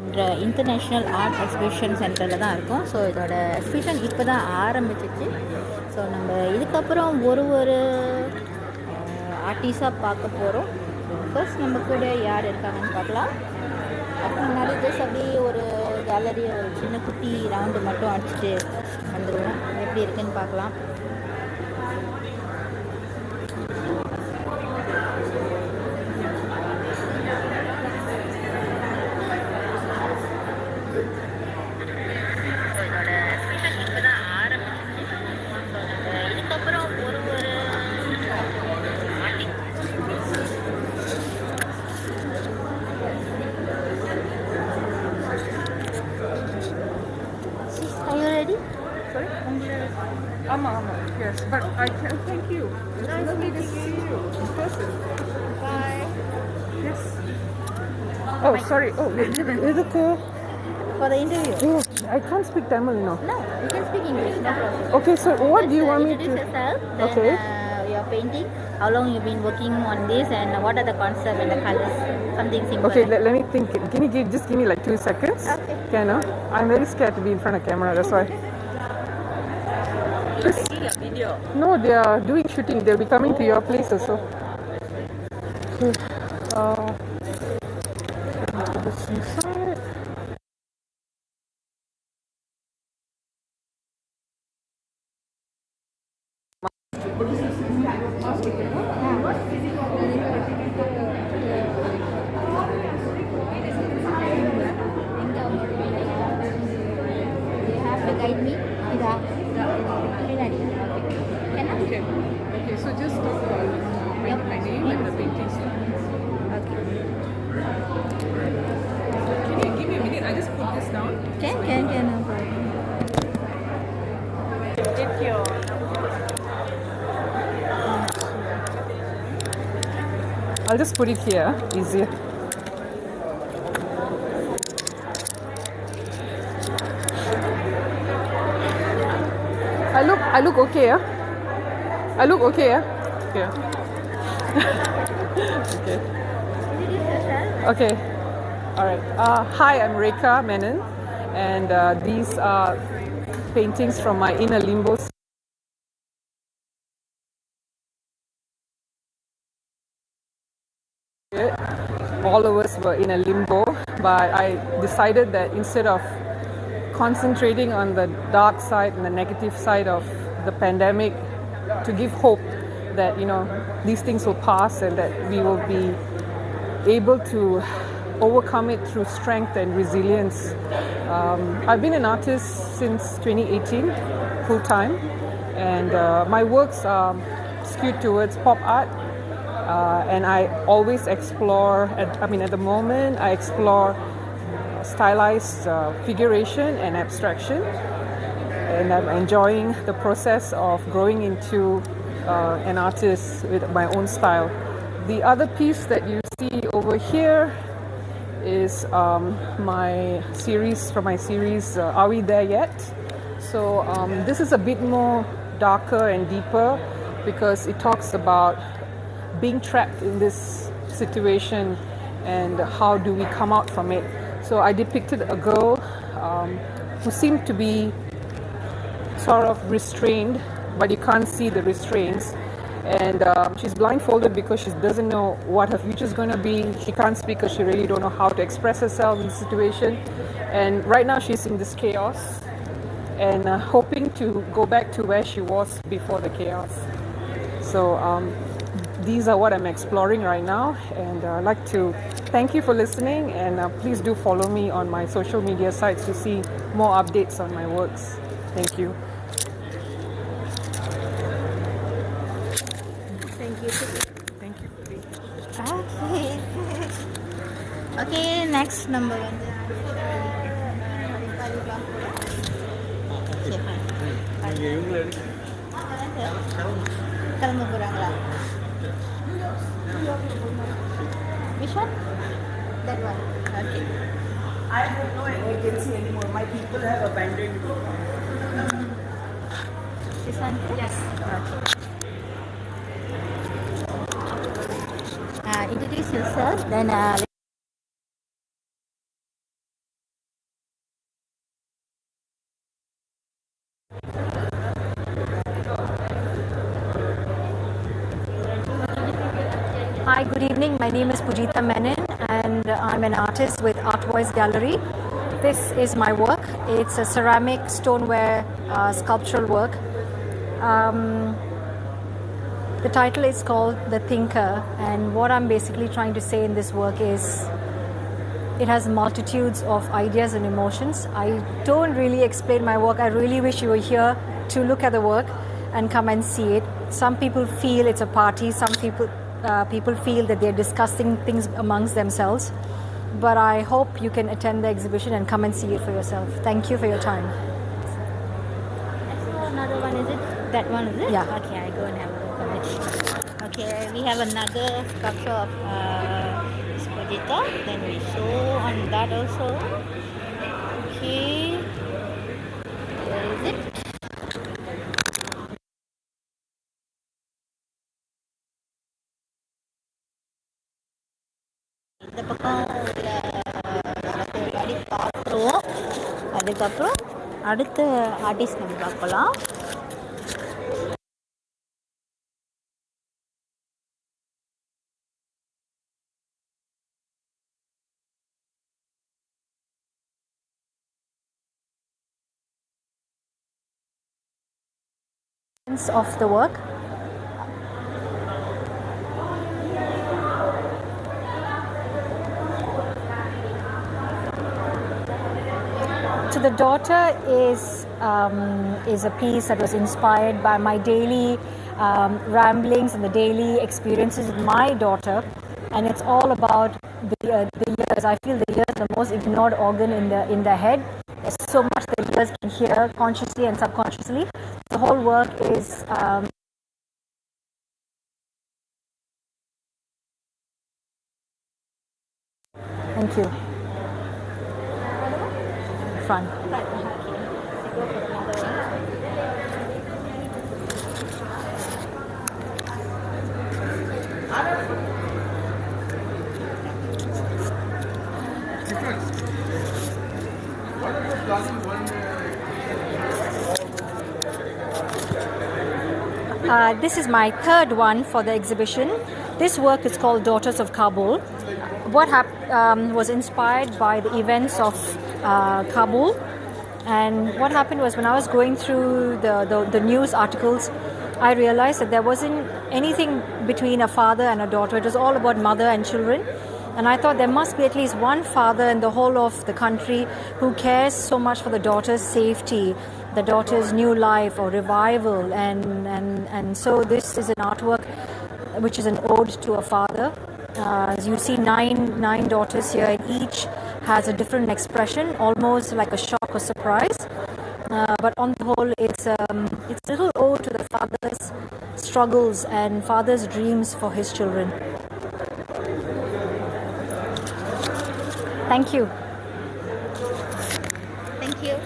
இந்த international art exhibition சென்டரில் தான் இருக்கும். ஸோ இதோட எக்ஸிபிஷன் இப்போ தான் ஆரம்பிச்சிச்சு. ஸோ நம்ம இதுக்கப்புறம் ஒரு ஆர்டிஸ்டாக பார்க்க போகிறோம். ஃபர்ஸ்ட் நம்ம கூட யார் இருக்காங்கன்னு பார்க்கலாம். அதுக்கு முன்னாடி ஜஸ்ட் அப்படியே ஒரு கேலரி ஒரு சின்ன குட்டி ரவுண்டு மட்டும் அடிச்சுட்டு வந்துடுவோம். எப்படி இருக்குன்னு பார்க்கலாம். Yes, but I can thank you. It's lovely to see you in person. Bye. Yes. Oh, sorry. Oh, For the interview. Oh, I can't speak Tamil, No, you can speak English, no problem. Okay, so what do you want me to... Introduce yourself, then Okay. Your painting, how long you've been working on this, and what are the concept and the colors, something simple. Okay, let me think. Just give me like 2 seconds. Okay. Can I? I'm very scared to be in front of camera, that's why. You're taking a video. No, they are doing shooting. They'll be coming to your place also. Okay. This inside. You have to guide me. Okay, so just talk about my name and the paintings. Okay. Can you give me a minute? I just put this down. Can, no problem. Get your... I'll just put it here, easier. I look okay, yeah? I look okay, yeah? Yeah. Okay. Okay. All right. Hi, I'm Reika Menon, and these are paintings from my inner limbo. All of us were in a limbo, but I decided that instead of concentrating on the dark side and the negative side of the pandemic, to give hope that these things will pass and that we will be able to overcome it through strength and resilience. I've been an artist since 2018, full time, and my works are skewed towards pop art. And I always explore, at the moment, I explore stylized figuration and abstraction. And I'm enjoying the process of growing into an artist with my own style. The other piece that you see over here is my series, Are We There Yet? So this is a bit more darker and deeper because it talks about being trapped in this situation and how do we come out from it. So I depicted a girl who seemed to be sort of restrained, but you can't see the restraints. And she's blindfolded because she doesn't know what her future is going to be. She can't speak because she really don't know how to express herself in the situation. And right now she's in this chaos and hoping to go back to where she was before the chaos. So these are what I'm exploring right now, and I'd like to thank you for listening, and please do follow me on my social media sites to see more updates on my works. Thank you. Thank you. Thank you. Okay. Okay, next number one. கிளம்ப போறாங்களா? Which one? That one. Okay. I have no agency anymore. My people have abandoned me. This one? Yes. Okay. Introduce yourself, then Hi, good evening. My name is Reika Menon and I'm an artist with Art Voice Gallery. This is my work. It's a ceramic stoneware sculptural work. The title is called The Thinker, and what I'm basically trying to say in this work is it has multitudes of ideas and emotions. I don't really explain my work. I really wish you were here to look at the work and come and see it. Some people feel it's a party. Some people feel that they're discussing things amongst themselves. But I hope you can attend the exhibition and come and see it for yourself. Thank you for your time. So another one, is it? That one, is it? Yeah. Okay, I go and have a look at it. Okay, we have another sculpture of Berita. Then we show on that also. Okay. Where is it? இந்த பக்கம் உள்ள படி பார்த்துருவோம். அதுக்கப்புறம் அடுத்த artist நம்ம பார்க்கலாம். Of the work. So the daughter is a piece that was inspired by my daily ramblings and the daily experiences with my daughter, and it's all about the ears. I feel the ears are the most ignored organ in the head. There's so much that ears can hear consciously and subconsciously. The whole work is thank you. Front. This is my third one for the exhibition. This work is called Daughters of Kabul. What was inspired by the events of Kabul. And what happened was, when I was going through the news articles, I realized that there wasn't anything between a father and a daughter. It was all about mother and children. And I thought there must be at least one father in the whole of the country who cares so much for the daughter's safety, the daughter's new life or revival. And so this is an artwork which is an ode to a father. As you see, nine daughters here, and each has a different expression, almost like a shock or surprise. But on the whole, it's a little ode to the father's struggles and father's dreams for his children. Thank you. Thank you.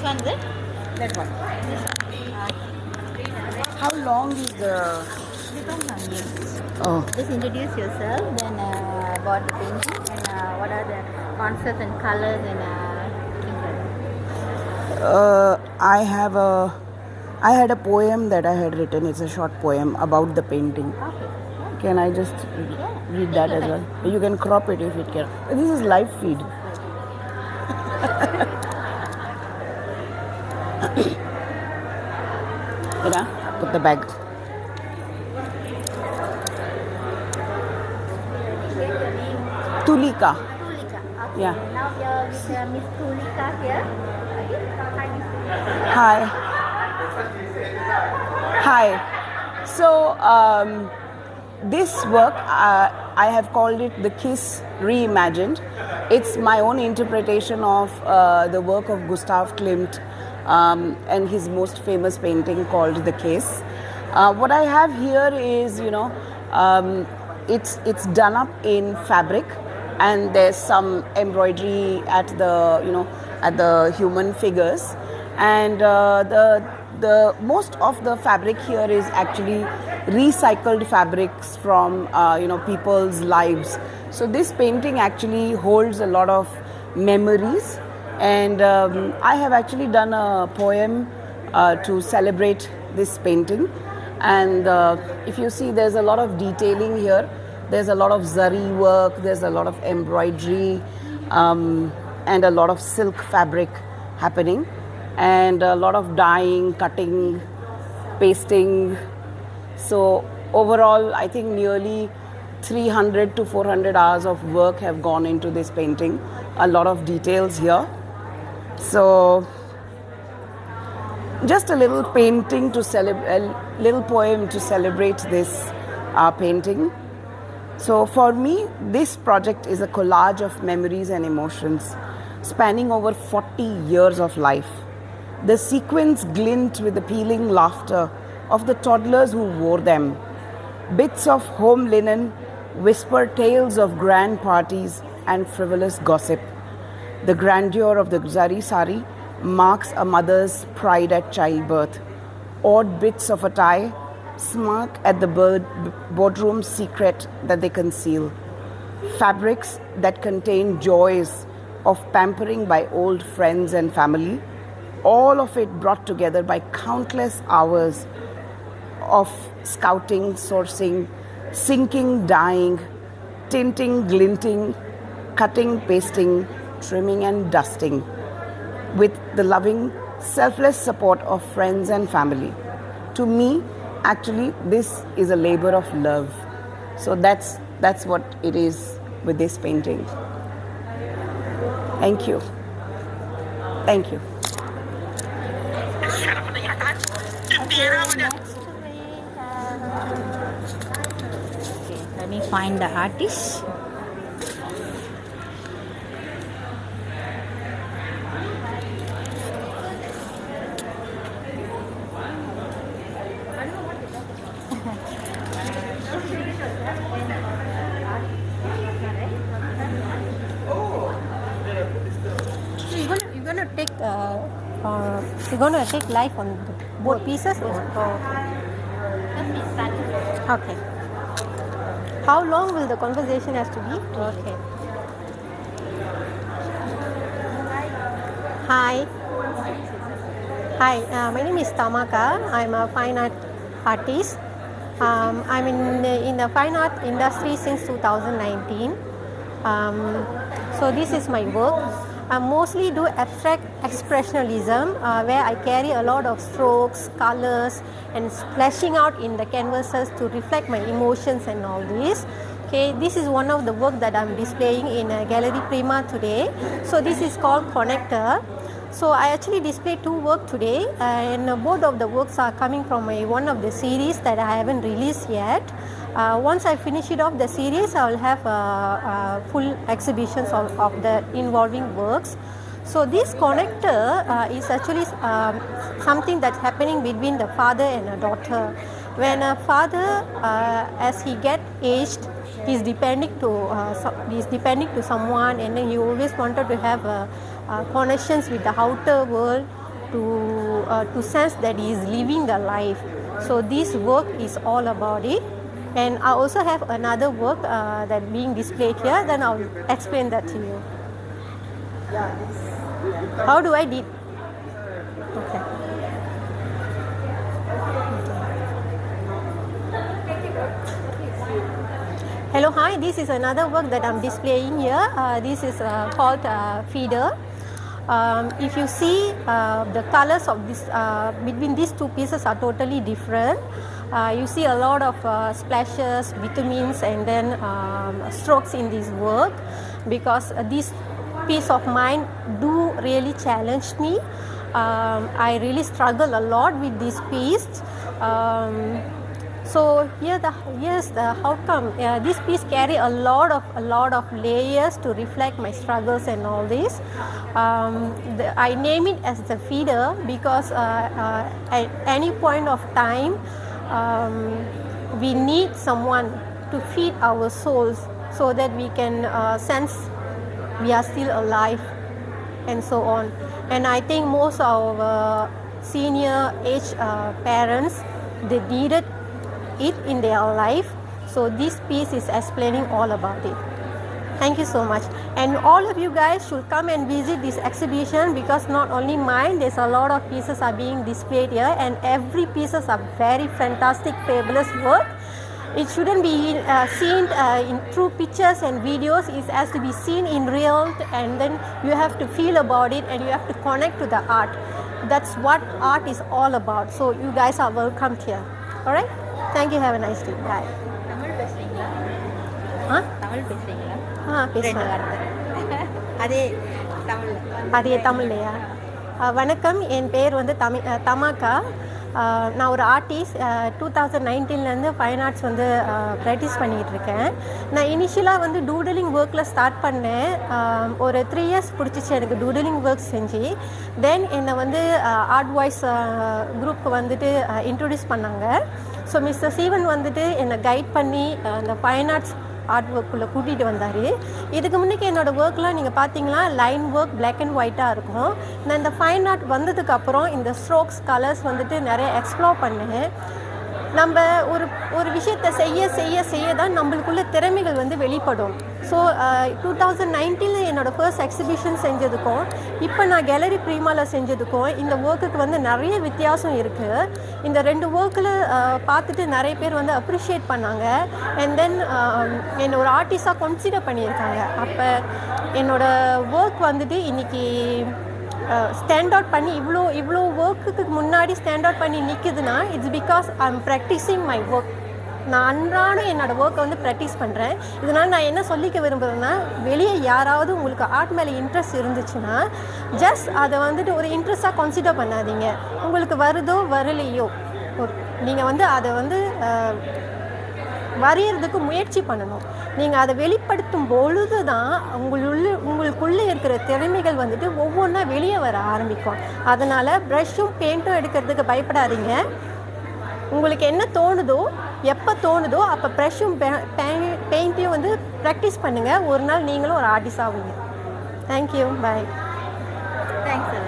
One is it? That one. How long is the... Oh. Just introduce yourself, then about the painting, and what are the concepts and colors and things like that. I had a poem that I had written. It's a short poem about the painting. Okay. Can I just read that as well? You can crop it if it can. This is live feed. Put the bag. Tulika. Tulika. Okay. Yeah. Now we are with Miss Tulika here. Okay. Hi, Miss Tulika. Hi. So this work I have called it the Kiss Reimagined. It's my own interpretation of the work of Gustav Klimt and his most famous painting called The Kiss. What I have here is, it's done up in fabric, and there's some embroidery at the human figures, and the most of the fabric here is actually recycled fabrics from people's lives. So this painting actually holds a lot of memories, and I have actually done a poem to celebrate this painting. And if you see, there's a lot of detailing here. There's a lot of zari work, there's a lot of embroidery, and a lot of silk fabric happening, and a lot of dyeing, cutting, pasting. So overall, I think nearly 300 to 400 hours of work have gone into this painting. A lot of details here. So just a little painting to celebrate, a little poem to celebrate this painting. So for me, this project is a collage of memories and emotions spanning over 40 years of life. The sequins glint with the peeling laughter of the toddlers who wore them. Bits of home linen whisper tales of grand parties and frivolous gossip. The grandeur of the zari sari marks a mother's pride at childbirth. Odd bits of attire smirk at the boardroom's secret that they conceal. Fabrics that contain joys of pampering by old friends and family, all of it brought together by countless hours of scouting, sourcing, sinking, dyeing, tinting, glinting, cutting, pasting, trimming and dusting, with the loving, selfless support of friends and family. To me, actually, this is a labor of love. So that's what it is with this painting. Thank you. Thank you. Okay, let me find the artist. You're going to take live on both pieces? Okay. How long will the conversation has to be? Okay. Hi. Hi, my name is Tamaka. I'm a fine art artist. I'm in the fine art industry since 2019. So this is my work. I mostly do abstract expressionism, where I carry a lot of strokes, colors, and splashing out in the canvases to reflect my emotions and all this. Okay, this is one of the work that I'm displaying in Galeri Prima today. So this is called Connector. So I actually displayed two work today, and both of the works are coming from one of the series that I haven't released yet. Once I finish it off the series, I will have full exhibitions of the involving works. So this connector is actually something that's happening between the father and a daughter. When a father, as he get aged, he's depending to someone, and then he always wanted to have connections with the outer world to sense that he is living the life. So this work is all about it. And I also have another work that being displayed here. Then I'll explain that to you. How do I did? Okay. Hello, hi. This is another work that I'm displaying here. This is called Feeder. If you see, the colors of this between these two pieces are totally different. You see a lot of splashes, vitamins, and then strokes in this work, because this piece of mine do really challenge me. I really struggle a lot with this piece. So here's the outcome. This piece carry a lot of layers to reflect my struggles and all this. I name it as the feeder because at any point of time we need someone to feed our souls so that we can sense we are still alive. and so on. And I think most of our senior age parents, they needed it in their life. So this piece is explaining all about it. Thank you so much. And all of you guys should come and visit this exhibition, because not only mine, there's a lot of pieces are being displayed here, and every pieces are very fantastic, fabulous work. It shouldn't be seen through pictures and videos. It has to be seen in real, and then you have to feel about it and you have to connect to the art. That's what art is all about. So you guys are welcome here. Alright? Thank you. Have a nice day. Bye. Tamil பேசுறீங்களா? தமிழ் பேசுறீங்களா? பேசுகிறேன். அதே தமிழ். அதே தமிழ்லையா? வணக்கம், என் பேர் வந்து தமாக்கா. நான் ஒரு ஆர்டிஸ்ட். 2019 ஃபைன் ஆர்ட்ஸ் வந்து ப்ராக்டிஸ் பண்ணிகிட்டு இருக்கேன். நான் இனிஷியலாக வந்து டூடலிங் ஒர்க்கில் ஸ்டார்ட் பண்ணேன். ஒரு 3 இயர்ஸ் பிடிச்சிச்சு எனக்கு டூடலிங் ஒர்க் செஞ்சு. தென் என்னை வந்து ஆர்ட் வாய்ஸ் குரூப்புக்கு வந்துட்டு இன்ட்ரடியூஸ் பண்ணாங்க. ஸோ மிஸ்டர் சீவன் வந்துட்டு என்னை கைட் பண்ணி அந்த ஃபைன் ஆர்ட்ஸ் ஆர்ட் ஒர்க்குள்ளே கூட்டிகிட்டு வந்தார். இதுக்கு முன்னுக்கு என்னோடய ஒர்க்லாம் நீங்கள் பார்த்தீங்கன்னா லைன் ஒர்க் பிளாக் அண்ட் ஒயிட்டாக இருக்கும். நான் இந்த ஃபைன் ஆர்ட் வந்ததுக்கப்புறம் இந்த ஸ்ட்ரோக்ஸ் கலர்ஸ் வந்துட்டு நிறைய எக்ஸ்ப்ளோர் பண்ணேன். நம்ம ஒரு விஷயத்தை செய்ய தான் நம்மளுக்குள்ள திறமைகள் வந்து வெளிப்படும். ஸோ 2019 என்னோடய ஃபர்ஸ்ட் எக்ஸிபிஷன் செஞ்சதுக்கும் இப்போ நான் கேலரி ப்ரீமாவில் செஞ்சதுக்கும் இந்த ஒர்க்குக்கு வந்து நிறைய வித்தியாசம் இருக்குது. இந்த 2 ஒர்க்கில் பார்த்துட்டு நிறைய பேர் வந்து அப்ரிஷியேட் பண்ணாங்க. அண்ட் தென் என்னை ஒரு ஆர்டிஸ்டாக கன்சிடர் பண்ணியிருக்காங்க. அப்போ என்னோடய ஒர்க் வந்துட்டு இன்றைக்கி ஸ்டாண்ட் அவுட் பண்ணி இவ்வளோ ஒர்க்குக்கு முன்னாடி ஸ்டாண்ட் அவுட் பண்ணி நிற்குதுன்னா, it's because I am practising my work. நான் அன்றாடம் என்னோடய ஒர்க்கை வந்து ப்ராக்டிஸ் பண்ணுறேன். இதனால் நான் என்ன சொல்லிக்க விரும்புகிறேன்னா, வெளியே யாராவது உங்களுக்கு ஆர்ட் மேலே இன்ட்ரெஸ்ட் இருந்துச்சுன்னா ஜஸ்ட் அதை வந்துட்டு ஒரு இன்ட்ரெஸ்ட்டாக கன்சிடர் பண்ணாதீங்க. உங்களுக்கு வருதோ வரலையோ, நீங்கள் வந்து அதை வந்து வரைகிறதுக்கு முயற்சி பண்ணணும். நீங்கள் அதை வெளிப்படுத்தும் பொழுது தான் உங்களுக்குள்ளே இருக்கிற திறமைகள் வந்துட்டு ஒவ்வொன்றா வெளியே வர ஆரம்பிக்கும். அதனால் ப்ரஷ்ஷும் பெயிண்ட்டும் எடுக்கிறதுக்கு பயப்படாதீங்க. உங்களுக்கு என்ன தோணுதோ, எப்போ தோணுதோ அப்போ ப்ரஷ்ஷும் பெயிண்ட்டையும் வந்து ப்ராக்டிஸ் பண்ணுங்கள். ஒரு நாள் நீங்களும் ஒரு ஆர்டிஸ்ட் ஆகுங்க. Thank you. Bye. Thanks.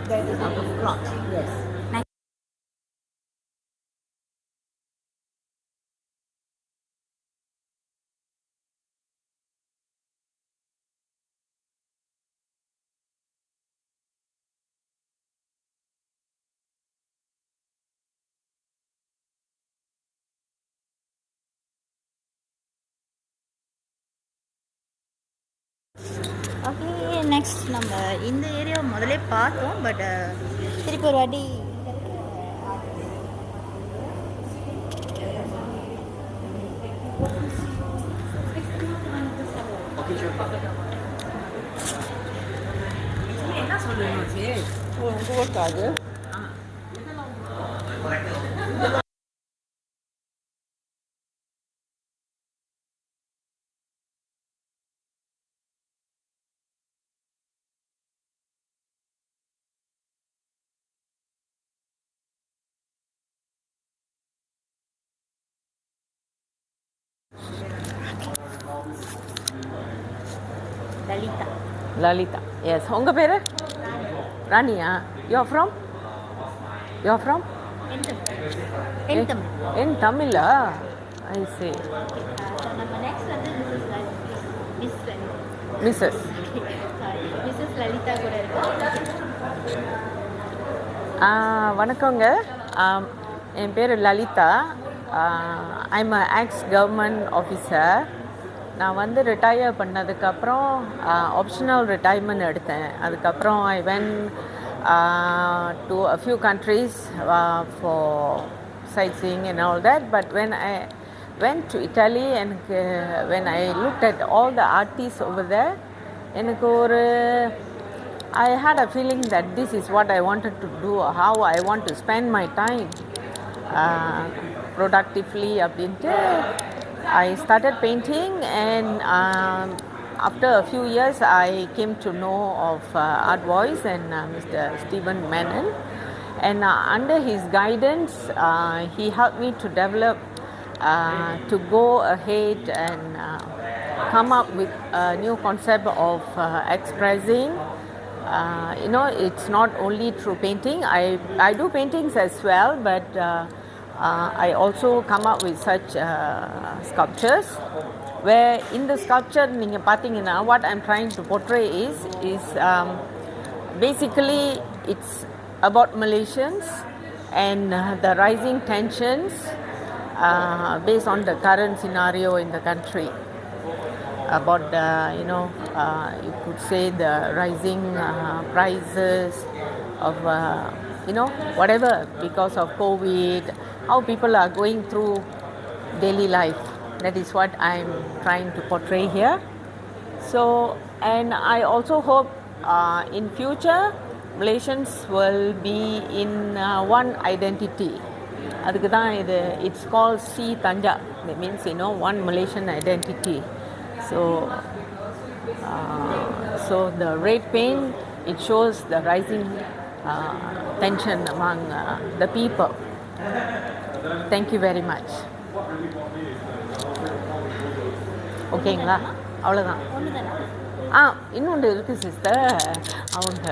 That is out of cloth. Yes. Okay, next நம்ம இந்த ஏரியா முதலே பார்த்தோம். பட் திருப்பி ஒரு வாட்டி என்ன சொல்லுங்க போட்டாது. Lalita. Yes. உங்க பேரு? ராணியா? You are from? You are from? In Tamil. I see. நம்ம நெக்ஸ்ட் வந்து Mrs. மிஸ்ஸஸ் லலிதா கூட இருக்கோம். வணக்கங்க. என் பேர் Lalitha. I'm a ex government officer. நான் வந்து ரிட்டையர் பண்ணதுக்கப்புறம் ஆப்ஷனல் ரிட்டைர்மெண்ட் எடுத்தேன். அதுக்கப்புறம் I went to a few countries for sightseeing and all that. But when I went to Italy and when I looked at all the artists over there, I had a feeling that this is what I wanted to do, how I want to spend my time productively. I started painting and after a few years, I came to know of Art Voice and Mr. Stephen Menon. And under his guidance, he helped me to develop, to go ahead and come up with a new concept of expressing. It's not only through painting. I do paintings as well, but I also come up with such sculptures. Where in the sculpture, what I'm trying to portray is basically it's about Malaysians and the rising tensions based on the current scenario in the country. About you could say the rising prices of whatever because of COVID, how people are going through daily life. That is what I'm trying to portray here. So, and I also hope in future Malaysians will be in one identity. It's called Si Tanja. That means one Malaysian identity. So the red paint, it shows the rising tension among the people. Thank you very much. ஓகேங்களா, அவ்வளோதான். இன்னொன்று இருக்குது sister, அவங்க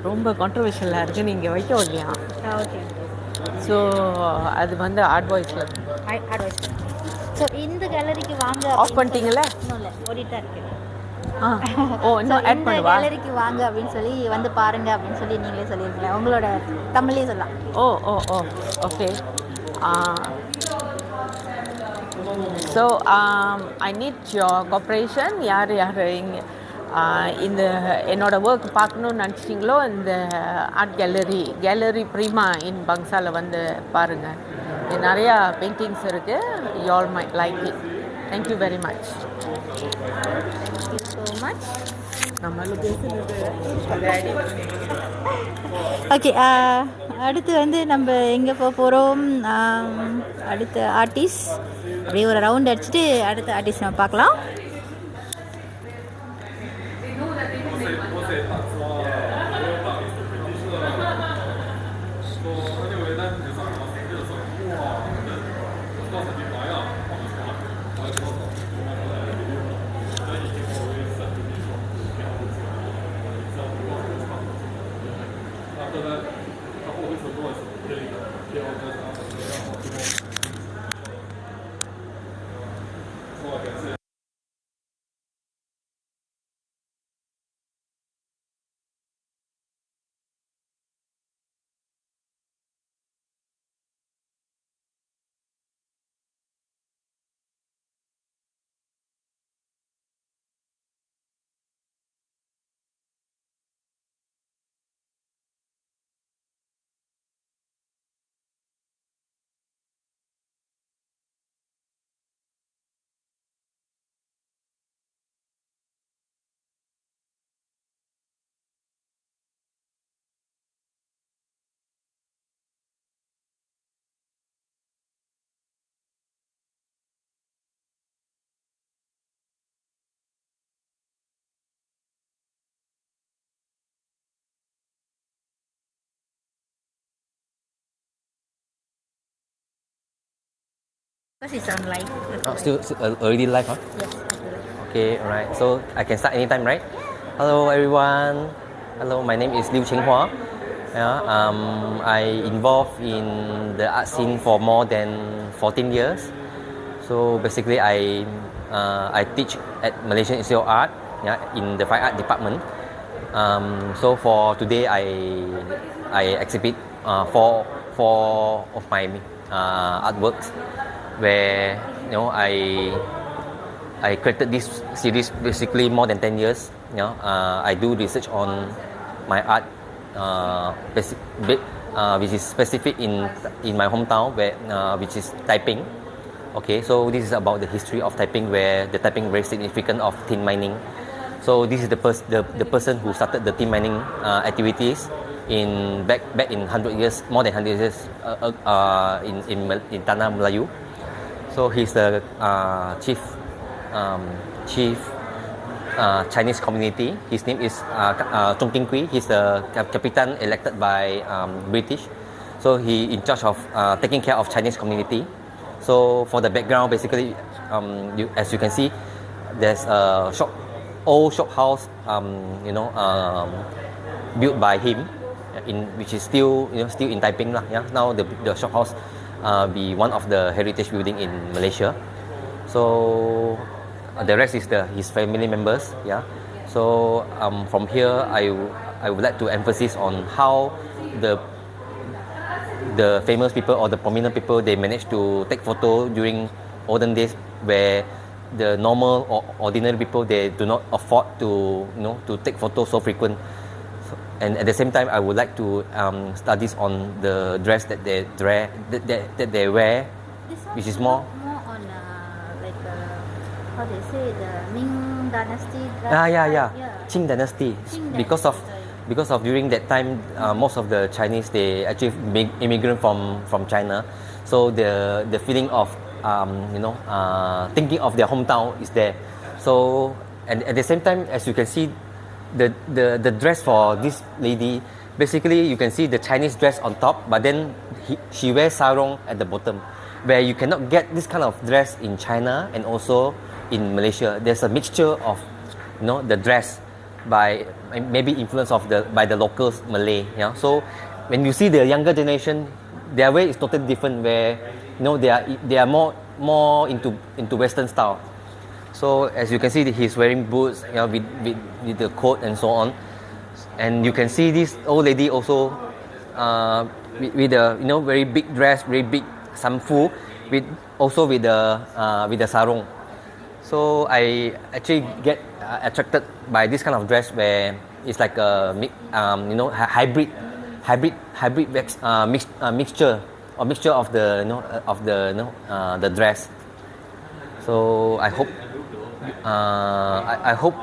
ரொம்ப கான்ட்ரவர்ஷியலாக இருக்குது, நீங்கள் வைக்க இல்லையா? ஓகே. ஸோ அது வந்து ஆர்ட் வாய்ஸில். ஸோ இந்த கேலரிக்கு வாங்க. ஆஃப் பண்ணிட்டீங்களா? இன்னும் இல்லை, ஓடிட்டா இருக்கு. இன்னும் ஆட் பண்ணுவா. கேலரிக்கு வாங்க அப்படின்னு சொல்லி வந்து பாருங்க அப்படின்னு சொல்லி நீங்களே சொல்லியிருக்கீங்களா? உங்களோட தமிழ்லேயே சொல்லலாம். Okay. So I need your cooperation. யார் இந்த என்னோட ஒர்க் பார்க்கணுன்னு நினச்சிட்டிங்களோ இந்த ஆர்ட் கேலரி ப்ரீமா இன் பங்சாரில் வந்து பாருங்கள். நிறையா பெயிண்டிங்ஸ் இருக்குது. You all might like it. Thank you very much. Thank you so much. Okay, அடுத்து வந்து நம்ம எங்கே போகிறோம்? அடுத்த ஆர்டிஸ்ட் அப்படியே ஒரு ரவுண்ட் அடிச்சுட்டு அடுத்த ஆர்டிஸ்ட் நம்ம பார்க்கலாம். Because it's on live. Still already live, huh? Yes. Okay, alright. So I can start anytime, right? Hello, everyone. Hello, my name is Liu Qinghua. I involved in the art scene for more than 14 years. So basically, I teach at Malaysian Institute of Art, in the fine art department. So for today, I exhibit four of my artworks, where I created this series basically more than 10 years. I do research on my art, which is specific in my hometown, which is typing. Okay, so this is about the history of typing, where the typing very significant of tin mining. So this is the person who started the tin mining activities back in 100 years, more than 100 years in Tanah Melayu. So he's the chief Chinese community. His name is Chong King Kui. He's the Capitan elected by British. So he in charge of taking care of Chinese community. So for the background, basically, as you can see, there's a old shop house, built by him, which is still in Taiping lah. Yeah, now the shop house be one of the heritage building in Malaysia. So the rest is his family members. Yeah. So from here, I would like to emphasize on how the famous people or the prominent people, they managed to take photo during olden days where the normal or ordinary people, they do not afford to take photos so frequent. And at the same time, I would like to study on the dress that they wear, which is more on like how they say, the Ming Dynasty dress. Yeah. Qing Dynasty. Because of during that time, most of the Chinese, they actually immigrant from China, so the feeling of thinking of their hometown is there. So and at the same time, as you can see, the dress for this lady, basically you can see the Chinese dress on top, but then she wears sarong at the bottom, where you cannot get this kind of dress in China and also in Malaysia. There's a mixture of the dress by maybe influence by the locals Malay. Yeah. So when you see the younger generation, their way is totally different, where they are more into Western style. So as you can see, he's wearing boots, with the coat and so on, and you can see this old lady also with a very big dress, very big samfu, with the sarong. So I actually get attracted by this kind of dress, where it's like a hybrid mixture of the dress. So I hope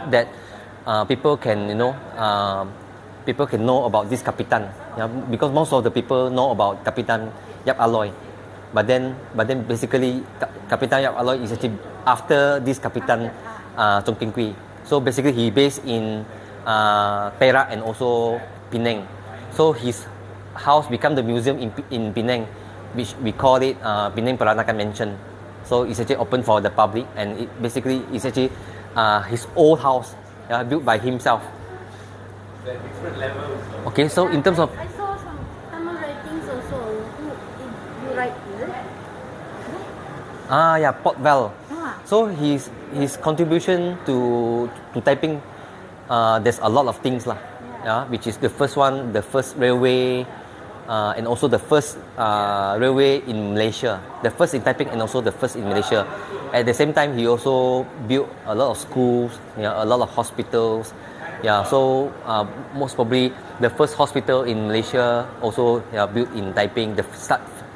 that people can know about this Kapitan, because most of the people know about Kapitan Yap Aloy, but then basically Kapitan Yap Aloy is actually after this Kapitan Chong King Kui. So basically he based in Perak and also Penang. So his house become the museum in Penang, which we call it Penang Peranakan Mansion. So it's actually open for the public, and it basically is actually his old house, built by himself. Okay, so in terms of I saw some Tamil writings also. You write, is it? Port Val. So his contribution to typing, there's a lot of things lah. Yeah, which is the first railway, and also the first railway in Malaysia, the first in Taiping and also the first in Malaysia. At the same time, he also built a lot of schools, a lot of hospitals. Yeah, so most probably the first hospital in Malaysia also built in Taiping.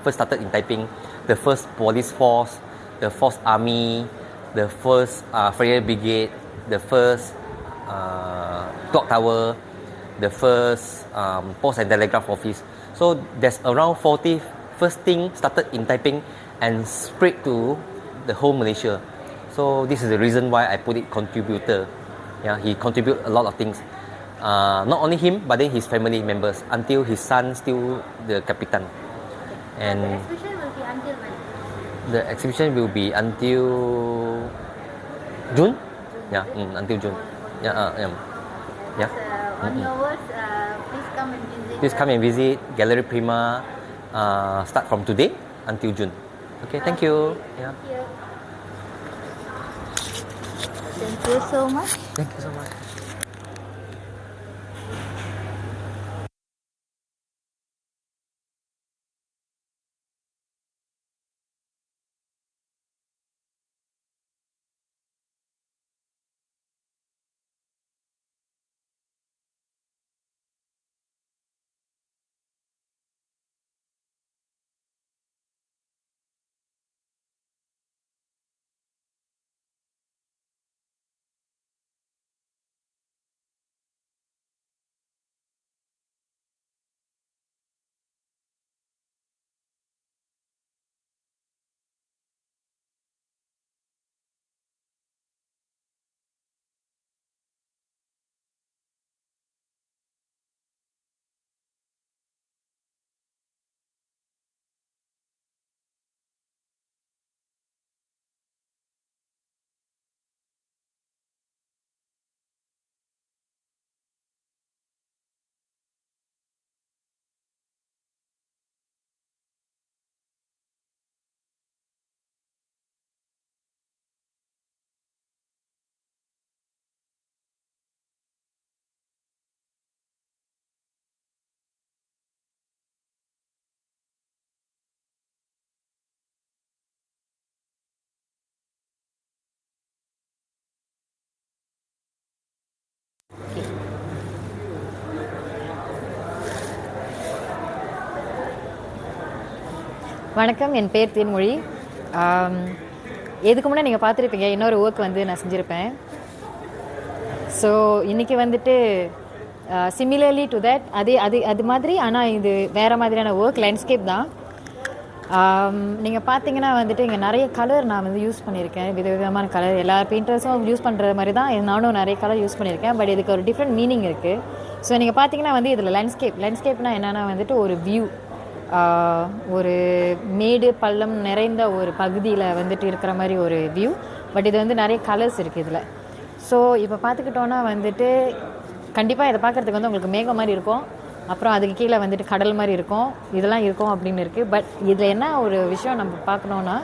First started in Taiping. The first police force, the first army, the first fire brigade, the first clock tower, the first post and telegraph office. So there's around 40 first thing started in Taiping and spread to the whole Malaysia. So this is the reason why I put it contributor. Yeah, he contribute a lot of things. Not only him, but then his family members, until his son still the Kapitan. And The exhibition will be until when? the exhibition will be until June. Yeah, until June. Yeah. On your words, please come and visit. Please come and visit Galeri Prima. Start from today until June. Okay, thank you. Yeah. Thank you so much. Thank you so much. வணக்கம், என் பேர் தேன்மொழி. இதுக்கு முன்னே நீங்கள் பார்த்துருப்பீங்க, இன்னொரு work வந்து நான் செஞ்சுருப்பேன். So இன்றைக்கி வந்துட்டு சிமிலர்லி டு தட் அது மாதிரி, ஆனால் இது வேறு மாதிரியான ஒர்க், லேண்ட்ஸ்கேப் தான். நீங்கள் பார்த்தீங்கன்னா வந்துட்டு இங்கே நிறைய கலர் நான் வந்து யூஸ் பண்ணியிருக்கேன். விதவிதமான கலர், எல்லா பெயிண்டர்ஸும் யூஸ் பண்ணுற மாதிரி தான் நானும் நிறைய கலர் யூஸ் பண்ணியிருக்கேன். பட் இதுக்கு ஒரு டிஃப்ரெண்ட் மீனிங் இருக்குது. ஸோ நீங்கள் பார்த்தீங்கன்னா வந்து இதில் லேண்ட்ஸ்கேப்னால் என்னென்னா வந்துட்டு ஒரு வியூ, ஒரு மேடு பள்ளம் நிறைந்த ஒரு பகுதியில் வந்துட்டு இருக்கிற மாதிரி ஒரு வியூ. பட் இது வந்து நிறைய கலர்ஸ் இருக்குது இதில். ஸோ இப்போ பார்த்துக்கிட்டோன்னா வந்துட்டு கண்டிப்பாக இதை பார்க்குறதுக்கு வந்து உங்களுக்கு மேகம் மாதிரி இருக்கும், அப்புறம் அதுக்கு கீழே வந்துட்டு கடல் மாதிரி இருக்கும், இதெல்லாம் இருக்கும் அப்படின்னு இருக்குது. பட் இதில் என்ன ஒரு விஷயம் நம்ம பார்க்கணுன்னா,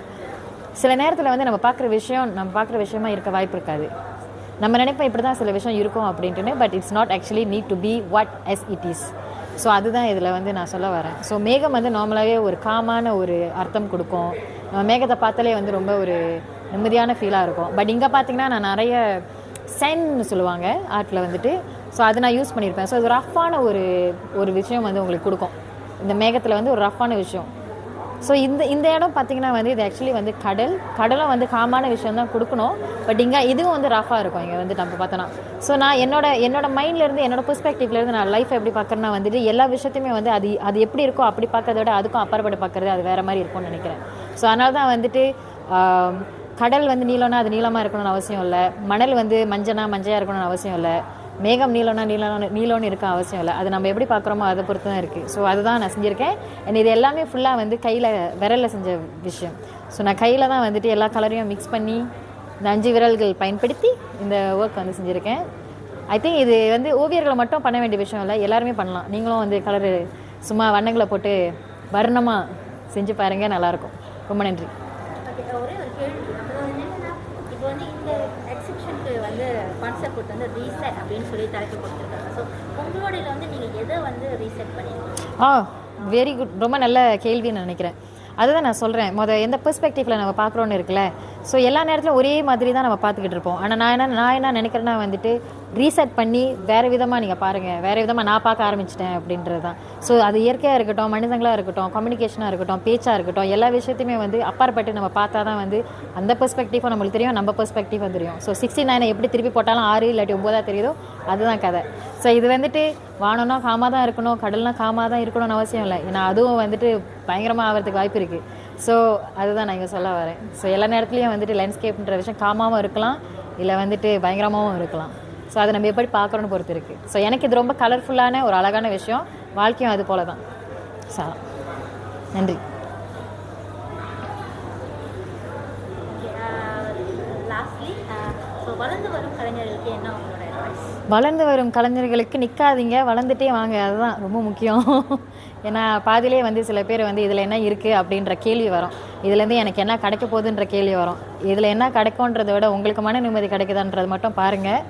சில நேரத்தில் வந்து நம்ம பார்க்குற விஷயமா இருக்க வாய்ப்பு இருக்காது. நம்ம நினைப்போம் இப்படி தான் சில விஷயம் இருக்கும் அப்படின்ட்டுன்னு. But it's not actually need to be what as it is. So அதுதான் இதில் வந்து நான் சொல்ல வரேன். ஸோ மேகம் வந்து நார்மலாகவே ஒரு காமான ஒரு அர்த்தம் கொடுக்கும். மேகத்தை பார்த்தாலே வந்து ரொம்ப ஒரு நிம்மதியான ஃபீலாக இருக்கும். பட் இங்கே பார்த்தீங்கன்னா நான் நிறைய சென்னு சொல்லுவாங்க ஆர்ட்டில் வந்துட்டு. ஸோ அதை நான் யூஸ் பண்ணியிருப்பேன். ஸோ இது ரஃப்பான ஒரு விஷயம் வந்து உங்களுக்கு கொடுக்கும். இந்த மேகத்தில் வந்து ஒரு ரஃப்பான விஷயம். ஸோ இந்த இடம் பார்த்திங்கன்னா வந்து இது ஆக்சுவலி வந்து கடலும் வந்து காமான விஷயம் தான் கொடுக்கணும். பட் இங்கே இதுவும் வந்து ரஃபாக இருக்கும் இங்கே வந்து நம்ம பார்த்தோன்னா. ஸோ நான் என்னோட மைண்ட்லேருந்து, என்னோட பெர்ஸ்பெக்டிவ்லேருந்து நான் லைஃப்பை எப்படி பார்க்குறேன்னா வந்துட்டு எல்லா விஷயத்தையுமே வந்து அது எப்படி இருக்கோ அப்படி பார்க்கறத விட அதுக்கும் அப்பாற்பட்டு பார்க்குறது அது வேறு மாதிரி இருக்கும்னு நினைக்கிறேன். ஸோ அதனால தான் வந்துட்டு கடல் வந்து நீளம்னா அது நீளமாக இருக்கணும்னு அவசியம் இல்லை, மணல் வந்து மஞ்சையாக இருக்கணும்னு அவசியம் இல்லை, மேகம் நீளம்னு இருக்க அவசியம் இல்லை. அது நம்ம எப்படி பார்க்குறோமோ அதை பொறுத்து தான் இருக்குது. ஸோ அதுதான் நான் செஞ்சுருக்கேன். இது எல்லாமே ஃபுல்லாக வந்து விரலில் செஞ்ச விஷயம். ஸோ நான் கையில் தான் வந்துட்டு எல்லா கலரையும் மிக்ஸ் பண்ணி இந்த 5 விரல்கள் பயன்படுத்தி இந்த ஒர்க் வந்து செஞ்சுருக்கேன். ஐ திங்க் இது வந்து ஓவியர்களை மட்டும் பண்ண வேண்டிய விஷயம் இல்லை, எல்லாருமே பண்ணலாம். நீங்களும் வந்து கலரு சும்மா வண்ணங்களை போட்டு வர்ணமாக செஞ்சு பாருங்கள், நல்லாயிருக்கும். ரொம்ப நன்றி. ஒரே ஒரு கேள்வி, அப்புறம் என்னன்னா இப்போ வந்து இந்த எக்ஸிபிஷனுக்கு வந்து கான்செப்ட் வந்து ரீசெட் அப்படின்னு சொல்லி தலைப்பு கொடுத்துருக்காங்க. ஸோ உங்களோட வந்து நீங்கள் எதை வந்து ரீசெட் பண்ணிடுவீங்க? வெரி குட், ரொம்ப நல்ல கேள்வின்னு நினைக்கிறேன். அதுதான் நான் சொல்கிறேன், எந்த பெர்ஸ்பெக்டிவில் நம்ம பார்க்குறோன்னு இருக்குல்ல. ஸோ எல்லா நேரத்திலும் ஒரே மாதிரி தான் நம்ம பார்த்துக்கிட்டு இருப்போம். ஆனால் நான் என்ன நினைக்கிறேன்னா வந்துட்டு ரீசெட் பண்ணி வேறு விதமாக நீங்கள் பாருங்கள், வேறு விதமாக நான் பார்க்க ஆரம்பிச்சிட்டேன் அப்படின்றது தான். ஸோ அது இயற்கையாக இருக்கட்டும், மனிதங்களாக இருக்கட்டும், கம்யூனிகேஷனாக இருக்கட்டும், பேச்சாக இருக்கட்டும், எல்லா விஷயத்தையுமே வந்து அப்பாற்பட்டு நம்ம பார்த்தா தான் வந்து அந்த பெர்ஸ்பெக்டிவும் நம்மளுக்கு தெரியும், நம்ம பெர்ஸ்பெக்டிவும் தெரியும். ஸோ 69 எப்படி திருப்பி போட்டாலும் 6 இல்லாட்டி 9 தெரியுதோ அதுதான் கதை. ஸோ இது வந்துட்டு வானம்னா காமாக தான் இருக்கணும், கடல்னா காமாக தான் இருக்கணும்னு அவசியம் இல்லை. ஏன்னா அதுவும் வந்துட்டு பயங்கரமாக ஆகிறதுக்கு வாய்ப்பு இருக்குது. ஸோ அதுதான் நான் இங்கே சொல்ல வரேன். ஸோ எல்லா நேரத்துலையும் வந்துட்டு லேண்ட்ஸ்கேப்ன்ற விஷயம் காமாகவும் இருக்கலாம், இல்லை வந்துட்டு பயங்கரமாகவும் இருக்கலாம். ஸோ அதை நம்ம எப்படி பார்க்குறோன்னு பொறுத்து இருக்குது. ஸோ எனக்கு இது ரொம்ப கலர்ஃபுல்லான ஒரு அழகான விஷயம், வாழ்க்கையும் அது போல தான். ஸோ நன்றி. லாஸ்ட்லி, ஸோ வளர்ந்து வரும் கலைஞர்களுக்கு என்ன உங்களோட அட்வைஸ்? வளர்ந்து வரும் கலைஞர்களுக்கு நிற்காதீங்க, வளர்ந்துட்டே வாங்க, அதுதான் ரொம்ப முக்கியம். ஏன்னா பாதிலே வந்து சில பேர் வந்து இதில் என்ன இருக்குது அப்படின்ற கேள்வி வரும், இதுலேருந்து எனக்கு என்ன கிடைக்க போகுதுன்ற கேள்வி வரும். இதில் என்ன கிடைக்கும்ன்றதை விட உங்களுக்கு மன நிம்மதி கிடைக்குதான்றது மட்டும் பாருங்கள்.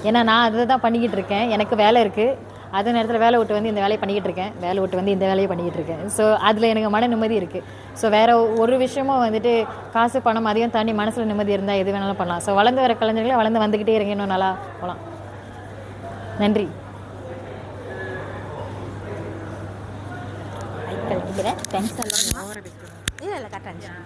ஏன்னா நான் அதை தான் பண்ணிக்கிட்டு இருக்கேன். எனக்கு வேலை இருக்குது, அதே நேரத்தில் வேலை விட்டு வந்து இந்த வேலையை பண்ணிக்கிட்டு இருக்கேன், வேலை விட்டு வந்து இந்த வேலையை பண்ணிக்கிட்டு இருக்கேன். ஸோ அதில் எனக்கு மன நிம்மதி இருக்குது. ஸோ வேறு ஒரு விஷயமும் வந்துட்டு காசு பணம் அதையும் தாண்டி மனசில் நிம்மதி இருந்தால் எது வேணாலும் பண்ணலாம். ஸோ வளர்ந்து வர கலைஞர்களே வளர்ந்து வந்துக்கிட்டே இருங்க, இன்னும் நல்லா போகலாம். நன்றி. தேங்க்ஸ். இல்லை கரெக்டாக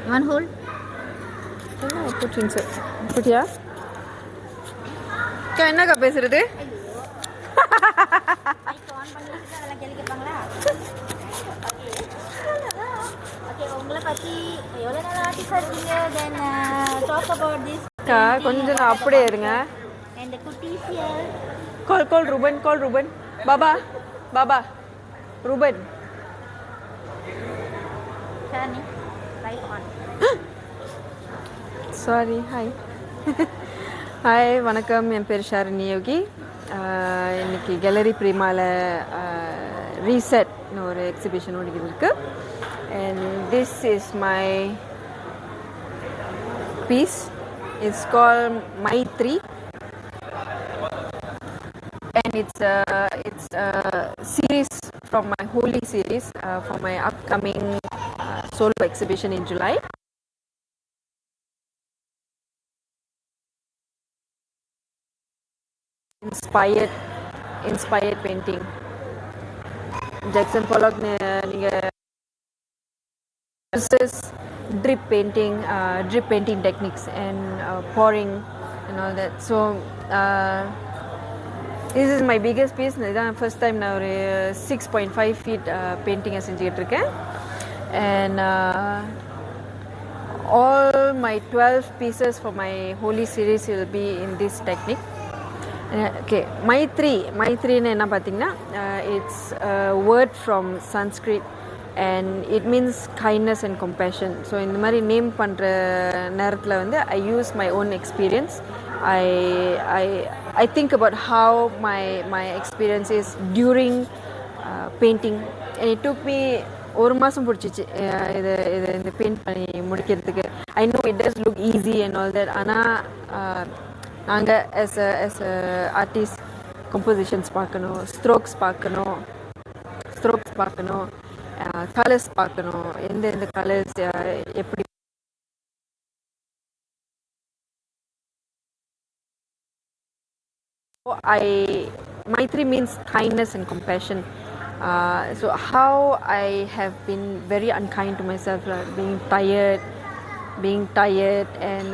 One hold. Put inside. Put here. என்னக்கா பேசுறது? உங்களை பத்தி எவ்வளோ நாள் ஆர்டிஸ்டாக இருக்கீங்க? Then talk about this. கொஞ்சம் அப்படியே இருங்க. And the cuties here. Call Ruben. Baba. Ruben. Shani, right on. Sorry, hi. Hi, வணக்கம். என் பேர் ஷாரணி யோகி. இன்னைக்கு Galeri Primaல ரீசெட் ஒரு எக்ஸிபிஷன் ஓடிக்கிட்டு இருக்கு. And this is my piece. It's called Maitri. And it's a series from my Holy series for my upcoming solo exhibition in July. Inspired painting. Jackson Pollock நீங்க uses drip painting techniques and pouring and all that. So this is my biggest piece. இதான் first time நான் ஒரு 6.5 feet painting செஞ்சுக்கிட்டு இருக்கேன். And all my 12 pieces for my Holy series will be in this technique. Okay, Maitri என்ன பார்த்தீங்கன்னா it's a word from Sanskrit and it means kindness and compassion. So இந்த மாதிரி name பண்ணுற நேரத்தில் வந்து I use my own experience. I think about how my experience is during painting, and it took me ஒரு மாதம் பிடிச்சிச்சு இது இந்த பெயிண்ட் பண்ணி முடிக்கிறதுக்கு. I know it does look easy and all that, ஆனால் நாங்கள் as a artist compositions பார்க்கணும், strokes பார்க்கணும், கலர்ஸ் பார்க்கணும், எந்த கலர்ஸ் எப்படி. Maitri means kindness and compassion. So how I have been very unkind to myself, being tired and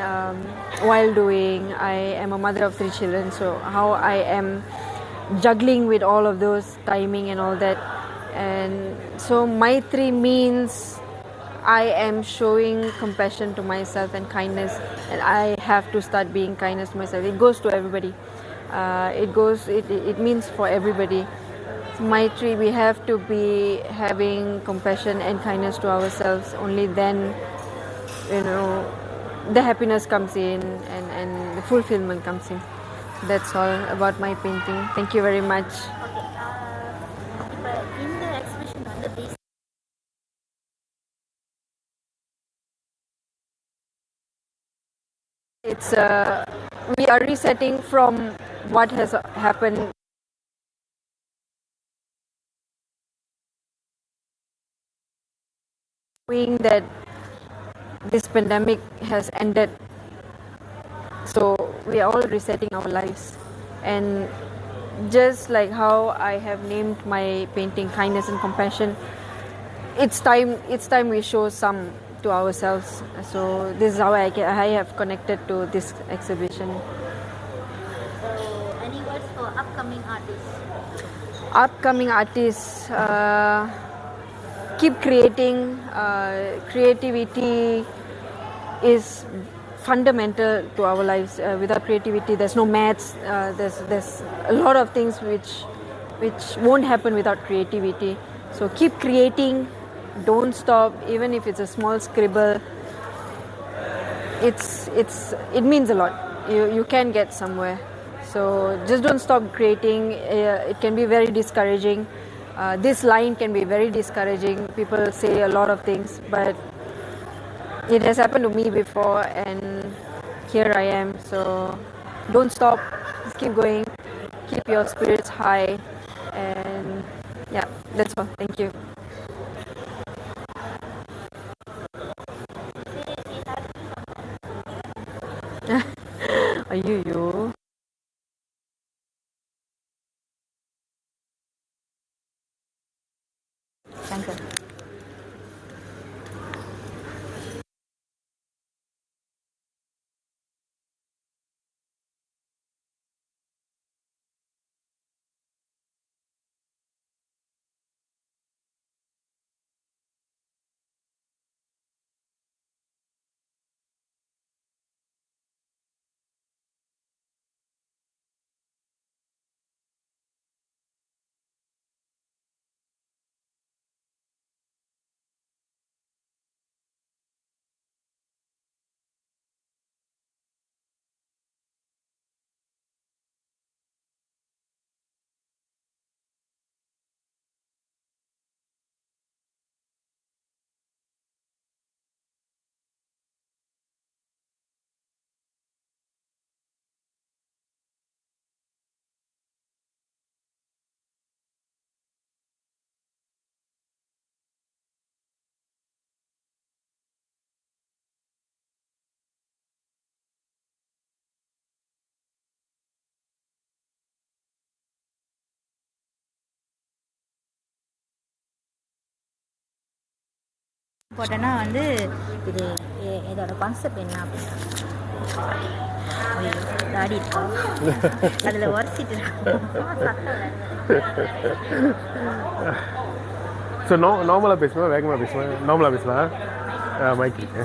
while doing. I am a mother of 3 children, so how I am juggling with all of those timing and all that. And so Maitri means I am showing compassion to myself and kindness, and I have to start being kindness to myself. It goes to everybody. It means for everybody. Maitri, we have to be having compassion and kindness to ourselves. Only then, the happiness comes in and the fulfillment comes in. That's all about my painting. Thank you very much. இப்போ இந்த exhibition வந்து It's we are resetting from what has happened. Knowing that this pandemic has ended, so we are all resetting our lives. And just like how I have named my painting kindness and compassion, it's time we show some to ourselves. So this is how I have connected to this exhibition. So any words for upcoming artists? Keep creating. Creativity is fundamental to our lives. Without creativity, there's no maths. There's a lot of things which won't happen without creativity. So keep creating. Don't stop, even if it's a small scribble. It means a lot. You can get somewhere. So just don't stop creating. It can be very discouraging. This line can be very discouraging. People say a lot of things, but it has happened to me before, and here I am. So don't stop. Just keep going. Keep your spirits high, and yeah, that's all. Thank you. Ayyo. Thank you. போட்டோன்னா வந்து இது இதோட concept என்ன அப்படின்னா தாடி இருக்கா அதில் உரசிட்டு so நார்மலாக பேசுவேன், வேகமாக பேசுவேன், நார்மலாக பேசலாம். மைக் இருக்கு.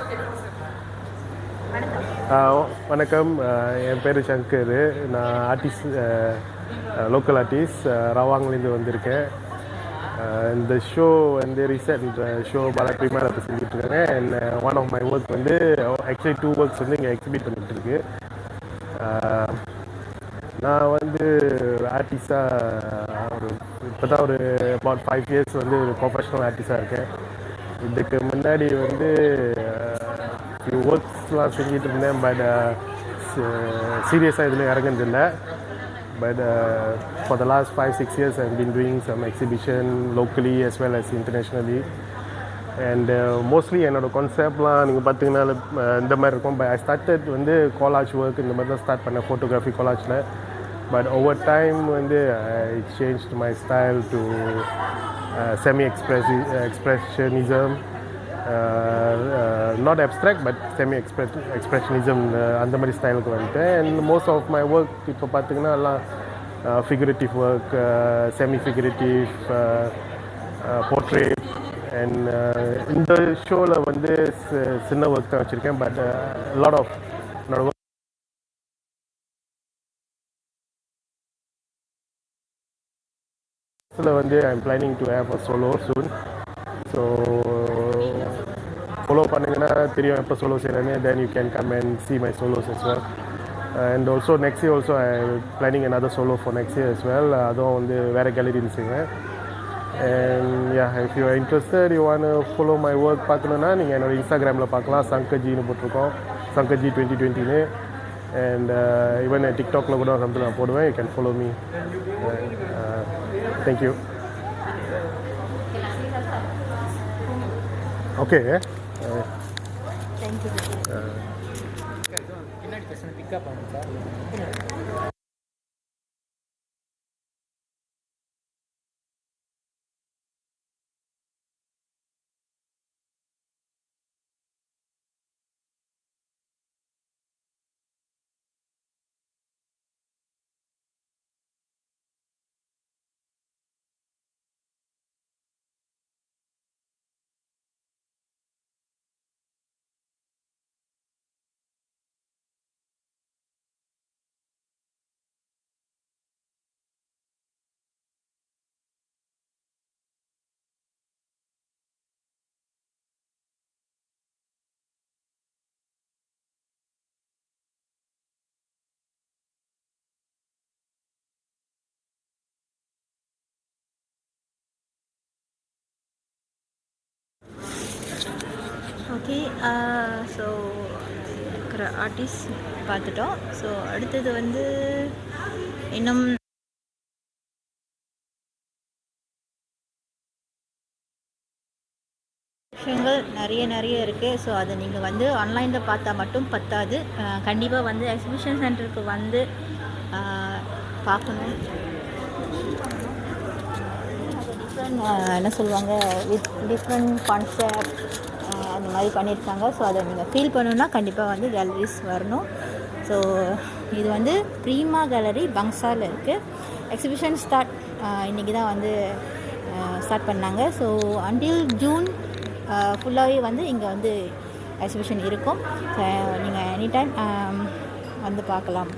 வணக்கம், என் பேர் சங்கர். நான் ஆர்டிஸ்ட், லோக்கல் ஆர்டிஸ்ட், ரவாங்லேருந்து வந்திருக்கேன். இந்த ஷோ வந்து ரீசெண்ட் ஷோ Galeri Prima இப்போ செஞ்சுட்ருக்காங்க. And one of my work வந்து ஆக்சுவலி 2 ஒர்க்ஸ் வந்து இங்கே எக்ஸிபிட் பண்ணிகிட்ருக்கு. நான் வந்து ஆர்டிஸ்டாக இப்போ தான் ஒரு அபவுட் 5 இயர்ஸ் வந்து ஒரு ப்ரொஃபஷ்னல் ஆர்டிஸ்டாக இருக்கேன். இதுக்கு முன்னாடி வந்து ஒர்க்ஸ்லாம் செஞ்சுட்டு இருந்தேன். பட் சீரியஸாக இதில் இறங்குனதில்லை. But for the last 5-6 years I've been doing some exhibition locally as well as internationally. And mostly என்னோட கான்செப்ட்லாம் நீங்கள் பார்த்தீங்கன்னா இந்த மாதிரி இருக்கும். But I started வந்து collage work இந்த மாதிரி தான் ஸ்டார்ட் பண்ணேன், ஃபோட்டோகிராஃபி கொலாஜில். But over time வந்து I changed my style to semi-expressionism. Not abstract but semi-expressionism அந்த மாதிரி ஸ்டைலுக்கு வந்துட்டேன். And most of my work இப்போ பார்த்தீங்கன்னா எல்லாம் figurative work, semi-figurative, portrait. And இந்த ஷோவில் வந்து சின்ன ஒர்க் தான் வச்சுருக்கேன். பட் லாட் ஆஃப் என்னோட ஒர்க்கில் வந்து I am planning to have a solo soon. So follow பண்ணிங்கன்னா தெரியும் எப்போ சோலோ செய்கிறேன்னு. Then you can come and see my solos as well. And also next year also I am planning another solo for next year as well. அதுவும் வந்து வேறு கேலரியில் செய்வேன். And yeah, if you are interested, you want to follow my work பார்க்கணுன்னா நீங்கள் என்னோட இன்ஸ்டாகிராமில் பார்க்கலாம். சங்கர்ஜின்னு போட்டிருக்கோம், சங்கர்ஜி 2020ன்னு. And even டிக்டாக்ல கூட சம்திங் நான் போடுவேன். You can follow me. Thank you. Okay. Thank you. பின்னாடி பேசுன பிக்கப் ஆகும். ஓகே, ஸோ இருக்கிற ஆர்டிஸ்ட் பார்த்துட்டோம். ஸோ அடுத்தது வந்து இன்னும் விஷயங்கள் நிறைய இருக்குது. ஸோ அதை நீங்கள் வந்து ஆன்லைனில் பார்த்தா மட்டும் பத்தாது. கண்டிப்பாக வந்து எக்ஸிபிஷன் சென்டருக்கு வந்து பார்க்கணும். டிஃப்ரெண்ட் என்ன சொல்லுவாங்க, வித் டிஃப்ரெண்ட் கான்செப்ட் அந்த மாதிரி பண்ணியிருக்காங்க. ஸோ அதை நீங்கள் ஃபீல் பண்ணணுன்னா கண்டிப்பாக வந்து கேலரிஸ் வரணும். ஸோ இது வந்து ப்ரீமா கேலரி பங்சாரில் இருக்குது. எக்ஸிபிஷன் ஸ்டார்ட் இன்றைக்கி தான் வந்து ஸ்டார்ட் பண்ணாங்க. ஸோ அன்டில் ஜூன் ஃபுல்லாகவே வந்து இங்கே வந்து எக்ஸிபிஷன் இருக்கும். ஸோ நீங்கள் எனி டைம் வந்து பார்க்கலாம்.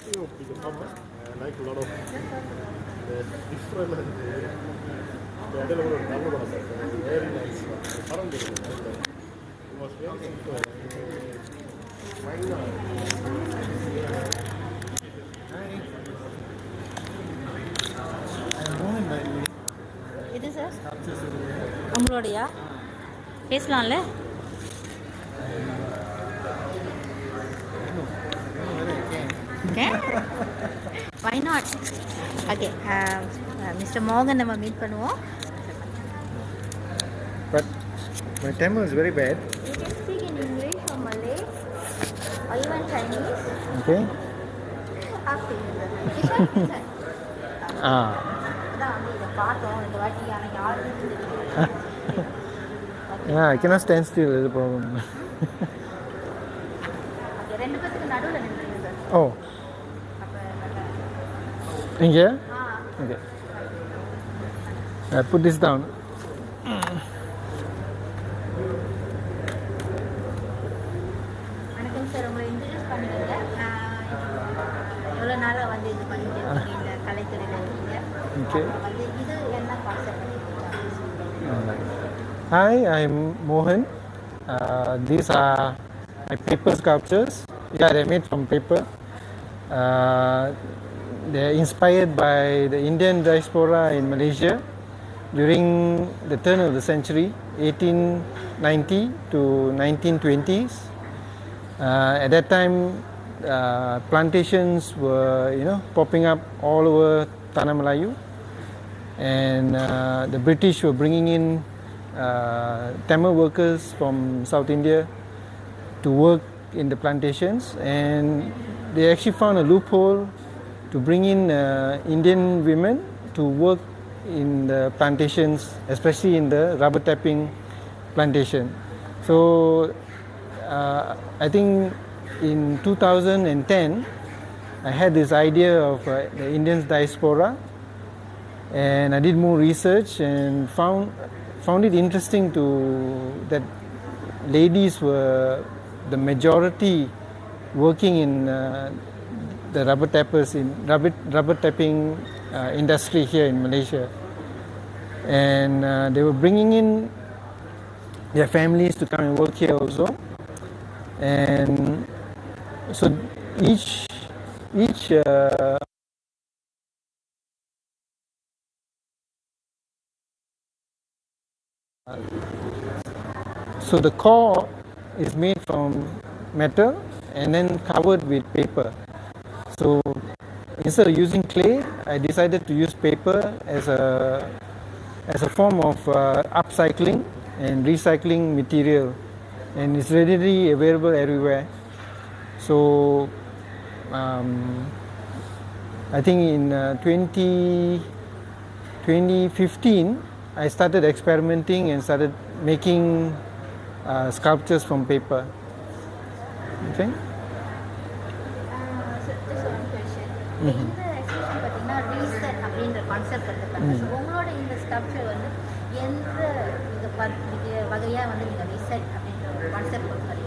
I like a lot of the different very nice. It was very simple. Why not? இது சார் உங்களோடையா பேசலாம்ல okay why not okay Mr. Morgan நம்ம மீட் பண்ணுவோம் But my Tamil is very bad. you can speak in English or Malay or even Chinese Okay. up to you sir அதான் வந்து இதை பார்த்தோம் இந்த வாட்டி ஆனால் யாருக்கும் Yeah, I cannot stand still. Is a problem. ரெண்டு பேத்துக்கு நடுவில் நின்றுங்க sir Oh. In here? Okay. I put this down. வணக்கம் சார் உங்களை இன்ட்ரடியூஸ் பண்ணிக்கோங்க எவ்வளோ நாளாக வந்து இது பண்ணிட்டு இருக்கீங்க இந்த கலைத்துறையில் இருக்கீங்க Okay. வந்து இது என்ன concept Hi, I'm Mohan. These are my paper sculptures. Yeah, they're made from paper. They're inspired by the Indian diaspora in Malaysia during the turn of the century, 1890 to 1920s. At that time, plantations were, popping up all over Tanah Melayu, and the British were bringing in Tamil workers from South India to work in the plantations, and they actually found a loophole to bring in Indian women to work in the plantations, especially in the rubber tapping plantation. So I think in 2010 I had this idea of the Indian diaspora, and I did more research and found it interesting that ladies were the majority working in the rubber tappers in rubber tapping industry here in Malaysia, and they were bringing in their families to come and work here also, and so each so the core is made from metal and then covered with paper. So instead of using clay, I decided to use paper as a form of upcycling and recycling material, and it's readily available everywhere. So I think in 2015 I started experimenting and started making sculptures from paper. Okay. just one question இந்த exhibition பார்த்தீங்கன்னா reset அப்படின்ற concept எடுத்துக்காங்க so உங்களோட இந்த sculpture வந்து எந்த வகையாக வந்து நீங்கள் ரீசெட் அப்படின்ற ஒரு கான்செப்ட் கொண்டு வரீங்க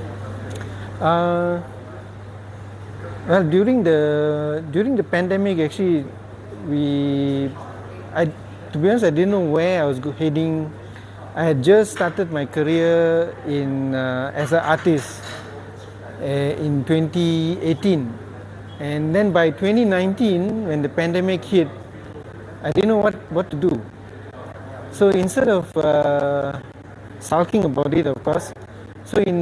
Well, during the pandemic, actually, to be honest, I didn't know where I was heading. I had just started my career as an artist in 2018, and then by 2019, when the pandemic hit, I didn't know what to do. So instead of sulking about it, of course, so in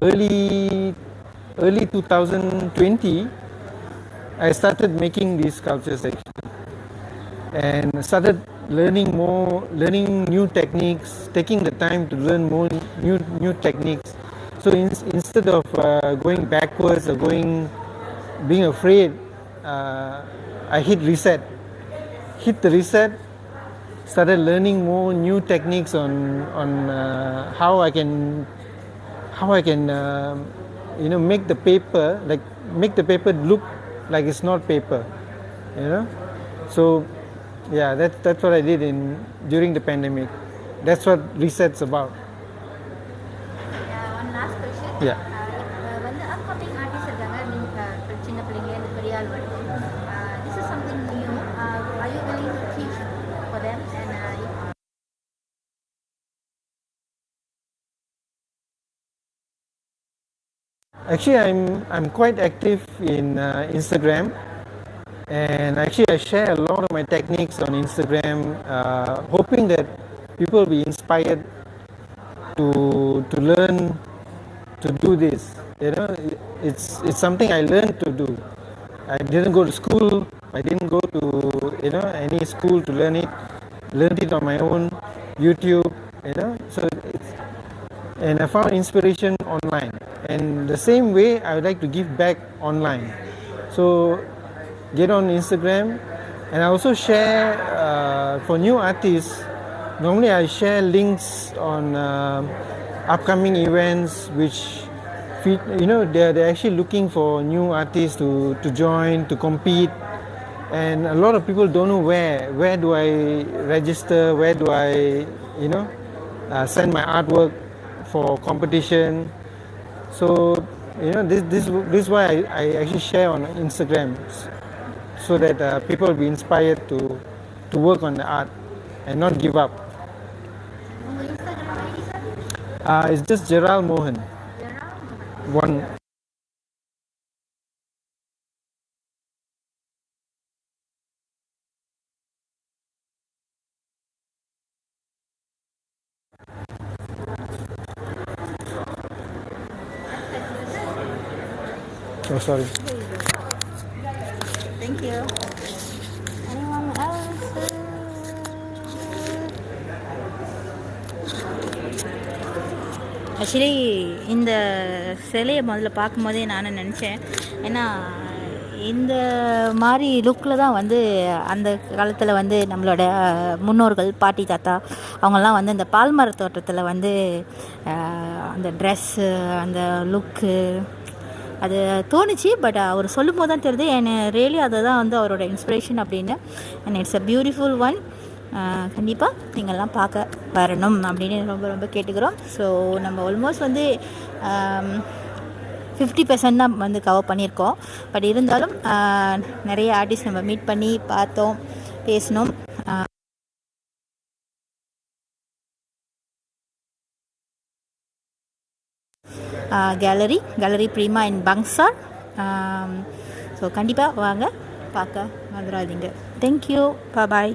early 2020, I started making these sculptures actually, and started learning new techniques, taking the time to learn more new techniques. So instead of going backwards or being afraid, I hit the reset, started learning more new techniques on how I can make the paper look like it's not paper, So yeah, that's what I did during the pandemic. That's what reset's about. one last question Yeah. வந்து upcoming artist இருக்காங்க சின்ன பிள்ளைங்க பெரிய ஆள் Actually, I'm quite active in Instagram, and actually I share a lot of my techniques on Instagram, hoping that people will be inspired to learn to do this. You know, it's something I learned to do. I didn't go to school. I didn't go to any school to learn it. Learned it on my own, YouTube. And I found inspiration online. And the same way, I would like to give back online. So get on Instagram, and I also share for new artists. Normally, I share links on upcoming events, which they're actually looking for new artists to join, to compete. And a lot of people don't know where do I register, where do I send my artwork for competition. So this is why I actually share on Instagram, so that people will be inspired to work on the art and not give up. It's just Gerald Mohan. One. Oh, sorry. Thank you. Anyone else? Actually இந்த சிலையை முதல்ல பார்க்கும்போதே நான் நினச்சேன், ஏன்னா இந்த மாதிரி லுக்கில் தான் வந்து அந்த காலத்தில் வந்து நம்மளோட முன்னோர்கள் பாட்டி தாத்தா அவங்கெல்லாம் வந்து இந்த பால்மர தோட்டத்தில் வந்து அந்த ட்ரெஸ்ஸு அந்த லுக்கு அது தோணுச்சு. பட் அவர் சொல்லும் போது தான் தெரியுது என்ன ரியலி அதை தான் வந்து அவரோட இன்ஸ்பிரேஷன் அப்படின்னு. And it's a beautiful one. கண்டிப்பாக நீங்கள்லாம் பார்க்க வரணும் அப்படின்னு ரொம்ப ரொம்ப கேட்டுக்கிறோம். ஸோ நம்ம ஆல்மோஸ்ட் வந்து 50% தான் வந்து கவர் பண்ணியிருக்கோம். பட் இருந்தாலும் நிறைய ஆர்டிஸ்ட் நம்ம மீட் பண்ணி பார்த்தோம், பேசினோம். Galeri Prima in Bangsar. So கண்டிப்பாக வாங்க, பார்க்க வந்துடாதீங்க. தேங்க்யூ, பாய்.